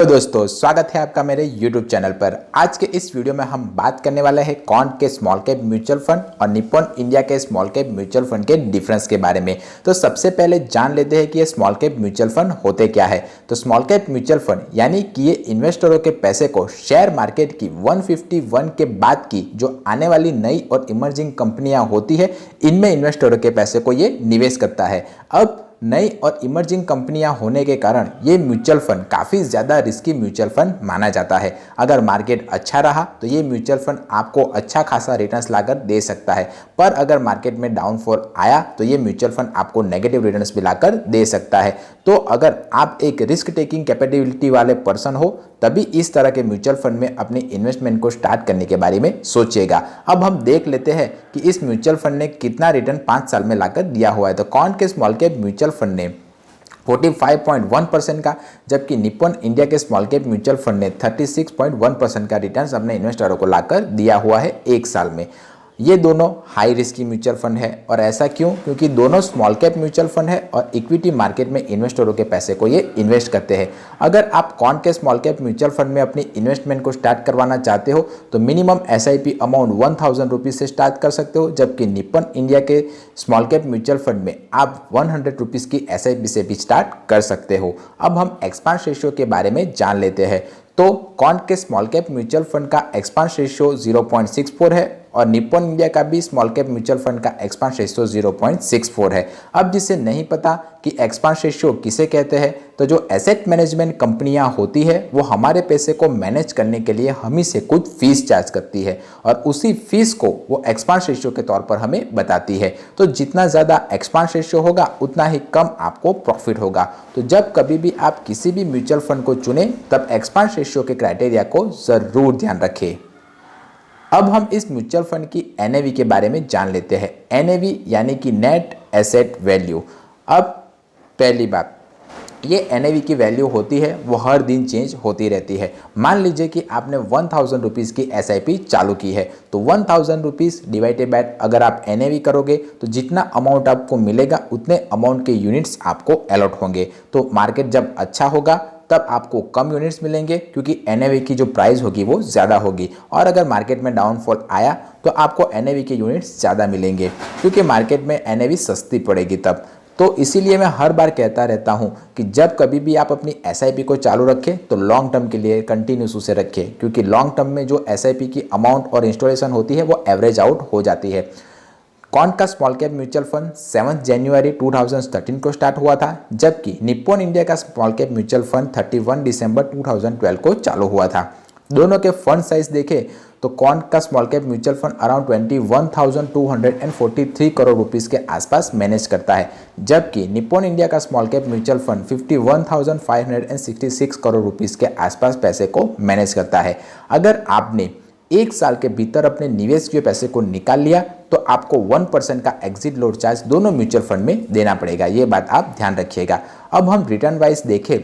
तो दोस्तों स्वागत है आपका मेरे YouTube चैनल पर। आज के इस वीडियो में हम बात करने वाले हैं कॉर्न के स्मॉल कैप म्यूचुअल फंड और निप्पॉन इंडिया के स्मॉल कैप म्यूचुअल फंड के डिफरेंस के बारे में। तो सबसे पहले जान लेते हैं कि ये स्मॉल कैप म्यूचुअल फंड होते क्या है। तो स्मॉल कैप म्यूचुअल फंड यानी कि ये इन्वेस्टरों के पैसे को शेयर मार्केट की 151 के बाद की जो आने वाली नई और इमर्जिंग कंपनियां होती है, इनमें इन्वेस्टरों के पैसे को ये निवेश करता है। अब नई और इमर्जिंग कंपनियां होने के कारण ये म्यूचुअल फंड काफ़ी ज़्यादा रिस्की म्यूचुअल फंड माना जाता है। अगर मार्केट अच्छा रहा तो ये म्यूचुअल फंड आपको अच्छा खासा रिटर्न्स लाकर दे सकता है, पर अगर मार्केट में डाउनफॉल आया तो ये म्यूचुअल फंड आपको नेगेटिव रिटर्न्स भी लाकर दे सकता है। तो अगर आप एक रिस्क टेकिंग कैपेबिलिटी वाले पर्सन हो तभी इस तरह के म्यूचुअल फंड में अपनी इन्वेस्टमेंट को स्टार्ट करने के बारे में सोचिएगा। अब हम देख लेते हैं कि इस म्यूचुअल फंड ने कितना रिटर्न 5 साल में लाकर दिया हुआ है। तो कौन के स्मॉल कैप म्यूचुअल फंड ने 45.1% का, जबकि निप्पॉन इंडिया के स्मॉल कैप म्यूचुअल फंड ने 36.1% का रिटर्न अपने इन्वेस्टरों को लाकर दिया हुआ है एक साल में। ये दोनों हाई रिस्की म्यूचुअल फंड है। और ऐसा क्यों? क्योंकि दोनों स्मॉल कैप म्यूचुअल फंड है और इक्विटी मार्केट में इन्वेस्टरों के पैसे को ये इन्वेस्ट करते हैं। अगर आप कौन के स्मॉल कैप म्यूचुअल फंड में अपनी इन्वेस्टमेंट को स्टार्ट करवाना चाहते हो तो मिनिमम SIP अमाउंट 1000 रुपीज़ से स्टार्ट कर सकते हो, जबकि निप्पॉन इंडिया के स्मॉल कैप म्यूचुअल फंड में आप 100 रुपीज़ की SIP से भी स्टार्ट कर सकते हो। अब हम एक्सपांस रेशियो के बारे में जान लेते हैं। तो कौन के स्मॉल कैप म्यूचुअल फंड का एक्सपांस रेशियो 0.64 है और निप्पॉन इंडिया का भी स्मॉल कैप म्यूचुअल फंड का एक्सपांस रेशियो 0.64 है। अब जिसे नहीं पता कि एक्सपांस रेशियो किसे कहते हैं, तो जो एसेट मैनेजमेंट कंपनियां होती है वो हमारे पैसे को मैनेज करने के लिए हम ही से कुछ फीस चार्ज करती है और उसी फीस को वो एक्सपांस रेशियो के तौर पर हमें बताती है। तो जितना ज़्यादा एक्सपांस रेशियो होगा उतना ही कम आपको प्रॉफिट होगा। तो जब कभी भी आप किसी भी म्यूचुअल फंड को चुने तब एक्सपांस रेशियो के क्राइटेरिया को ज़रूर ध्यान रखें। अब हम इस म्यूचुअल फंड की NAV के बारे में जान लेते हैं। NAV यानी कि नेट एसेट वैल्यू। अब पहली बात, ये NAV की वैल्यू होती है वो हर दिन चेंज होती रहती है। मान लीजिए कि आपने 1000 रुपीज़ की SIP चालू की है तो 1000 रुपीज़ डिवाइडेड बाय अगर आप NAV करोगे तो जितना अमाउंट आपको मिलेगा उतने अमाउंट के यूनिट्स आपको अलॉट होंगे। तो मार्केट जब अच्छा होगा तब आपको कम यूनिट्स मिलेंगे क्योंकि NAV की जो प्राइस होगी वो ज़्यादा होगी, और अगर मार्केट में डाउनफॉल आया तो आपको NAV के यूनिट्स ज़्यादा मिलेंगे क्योंकि मार्केट में NAV सस्ती पड़ेगी तब। तो इसीलिए मैं हर बार कहता रहता हूं कि जब कभी भी आप अपनी SIP को चालू रखें तो लॉन्ग टर्म के लिए कंटिन्यूस उसे रखें, क्योंकि लॉन्ग टर्म में जो SIP की अमाउंट और इंस्टॉलेशन होती है वो एवरेज आउट हो जाती है। कौन का स्मॉल कैप म्यूचुअल फंड 7 जनवरी 2013 को स्टार्ट हुआ था, जबकि निप्पॉन इंडिया का स्मॉल कैप म्यूचुअल फंड 31 दिसंबर 2012 को चालू हुआ था। दोनों के फंड साइज देखें तो कौन का small cap mutual fund around 21,243 crore rupees के आसपास मैनेज करता है, जबकि निप्पॉन इंडिया का small cap mutual fund 51,566 crore rupees के आसपास पैसे को मैनेज करता है। अगर आपने एक साल के भीतर अपने निवेश किए पैसे को निकाल लिया तो आपको 1% का एग्जिट लोड चार्ज दोनों म्यूचुअल फंड में देना पड़ेगा। ये बात आप ध्यान रखिएगा। अब हम रिटर्न वाइज देखें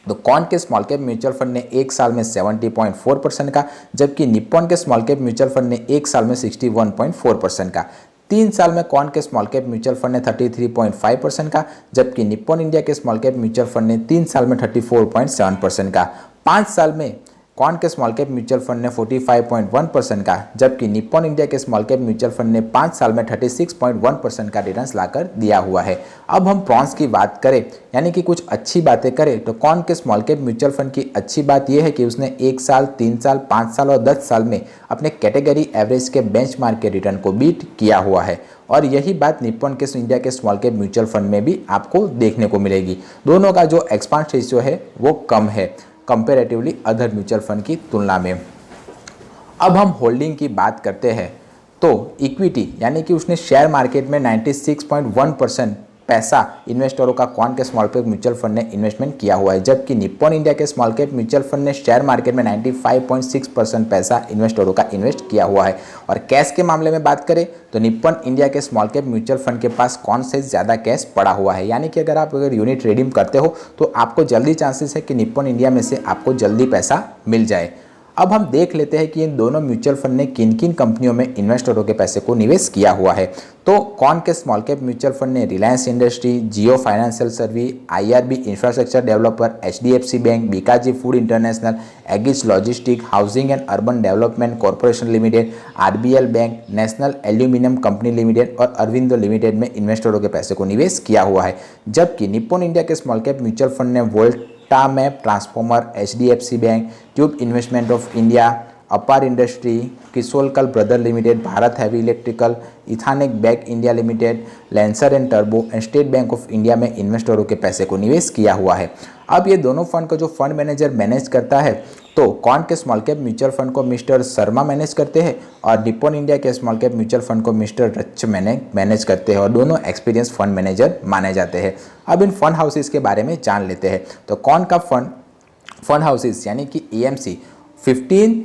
तो कौन के स्मॉल कैप म्यूचुअल फंड ने एक साल में 70.4% का, जबकि निप्पॉन के स्मॉल कैप म्यूचुअल फंड ने एक साल में 61.4% का। 3 साल में कौन के स्मॉल कैप म्यूचुअल फंड ने 33.5% का, जबकि निप्पॉन इंडिया के स्मॉल कैप म्यूचुअल फंड ने 3 साल में 34.7% का। 5 साल में कौन के स्मॉल कैप म्यूचुअल फंड ने 45.1% का, जबकि निप्पॉन इंडिया के स्मॉल कैप म्यूचुअल फंड ने 5 साल में 36.1% का रिटर्न्स लाकर दिया हुआ है। अब हम प्रॉन्स की बात करें यानी कि कुछ अच्छी बातें करें तो कौन के स्मॉल कैप म्यूचुअल फंड की अच्छी बात यह है कि उसने 1 साल, 3 साल, 5 साल और 10 साल में अपने कैटेगरी एवरेज के बेंचमार्क के रिटर्न को बीट किया हुआ है, और यही बात निप्पॉन के इंडिया के स्मॉल कैप म्यूचुअल फंड में भी आपको देखने को मिलेगी। दोनों का जो एक्सपांस रेशियो है वो कम है कंपेरेटिवली अदर म्यूचुअल फंड की तुलना में। अब हम होल्डिंग की बात करते हैं तो इक्विटी यानी कि उसने शेयर मार्केट में 96.1% पैसा इन्वेस्टरों का कौन के स्मॉल कैप म्यूचुअल फंड ने इन्वेस्टमेंट किया हुआ है, जबकि निप्पॉन इंडिया के स्मॉल कैप म्यूचुअल फंड ने शेयर मार्केट में 95.6% पैसा इन्वेस्टरों का इन्वेस्ट किया हुआ है। और कैश के मामले में बात करें तो निप्पॉन इंडिया के स्मॉल कैप म्यूचुअल फंड के पास कौन से ज़्यादा कैश पड़ा हुआ है, यानी कि अगर यूनिट रिडीम करते हो तो आपको जल्दी चांसेस है कि निप्पॉन इंडिया में से आपको जल्दी पैसा मिल जाए। अब हम देख लेते हैं कि इन दोनों म्यूचुअल फंड ने किन किन कंपनियों में इन्वेस्टरों के पैसे को निवेश किया हुआ है। तो कौन के स्मॉल कैप म्यूचुअल फंड ने Reliance industry, Jio financial service, IRB infrastructure developer, HDFC bank, Bikaji food international, Agassiz logistic, housing and urban development corporation limited, RBL bank, national aluminium company limited और अरविंदो लिमिटेड में इन्वेस्टरों के पैसे को निवेश किया हुआ है। जबकि निप्पॉन इंडिया के स्मॉल कैप म्यूचुअल फंड ने वोल्टा मैप transformer, HDFC bank, tube investment of India, Apar industry, किसोलकल brother limited, Bharat heavy electrical, इथानिक bank India limited, Larsen and टर्बो and State Bank of India में इन्वेस्टरों के पैसे को निवेश किया हुआ है। अब ये दोनों फंड का जो फंड मैनेजर मैनेज करता है, तो कौन के स्मॉल कैप म्यूचुअल फंड को मिस्टर शर्मा मैनेज करते हैं और निप्पॉन इंडिया के स्मॉल कैप म्यूचुअल फंड को मिस्टर रच मैनेज करते हैं और दोनों एक्सपीरियंस फंड मैनेजर माने जाते हैं। अब इन फंड हाउसेस के बारे में जान लेते हैं। तो कौन का फंड हाउसेस यानी कि एएमसी 15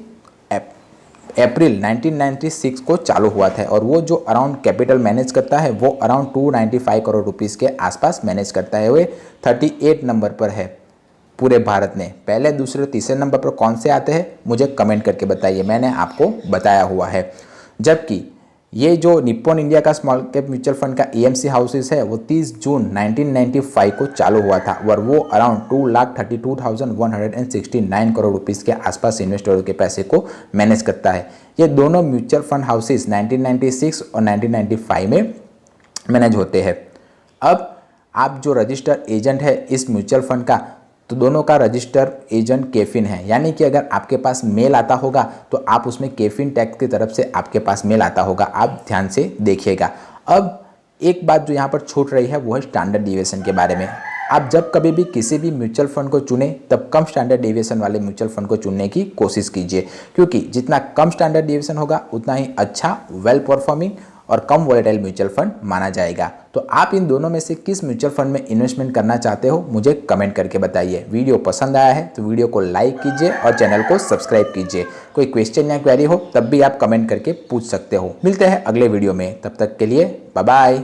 अप्रैल 1996 को चालू हुआ था और वो जो अराउंड कैपिटल मैनेज करता है वो अराउंड 295 करोड़ रुपीस के आसपास मैनेज करता है। वे 38 नंबर पर है पूरे भारत में। पहले, दूसरे, तीसरे नंबर पर कौन से आते हैं मुझे कमेंट करके बताइए, मैंने आपको बताया हुआ है। जबकि ये जो निप्पॉन इंडिया का स्मॉल कैप म्यूचुअल फंड का एएमसी हाउसेस है वो 30 जून 1995 को चालू हुआ था और वो अराउंड 2,32,169 करोड़ रुपीस के आसपास इन्वेस्टरों के पैसे को मैनेज करता है। ये दोनों म्यूचुअल फंड हाउसेस 1996 और 1995 में मैनेज होते हैं। अब आप जो रजिस्टर्ड एजेंट है इस म्यूचुअल फंड का, तो दोनों का रजिस्टर एजेंट केफिन है, यानी कि अगर आपके पास मेल आता होगा तो आप उसमें केफिन टैक्स की तरफ से आपके पास मेल आता होगा, आप ध्यान से देखिएगा। अब एक बात जो यहाँ पर छूट रही है वो है स्टैंडर्ड डिविएशन के बारे में। आप जब कभी भी किसी भी म्यूचुअल फंड को चुने तब कम स्टैंडर्ड डिविएशन वाले म्यूचुअल फंड को चुनने की कोशिश कीजिए, क्योंकि जितना कम स्टैंडर्ड डिविएशन होगा उतना ही अच्छा, वेल परफॉर्मिंग और कम वॉलेटाइल म्यूचुअल फंड माना जाएगा। तो आप इन दोनों में से किस म्यूचुअल फंड में इन्वेस्टमेंट करना चाहते हो मुझे कमेंट करके बताइए। वीडियो पसंद आया है तो वीडियो को लाइक कीजिए और चैनल को सब्सक्राइब कीजिए। कोई क्वेश्चन या क्वेरी हो तब भी आप कमेंट करके पूछ सकते हो। मिलते हैं अगले वीडियो में, तब तक के लिए बाय बाय।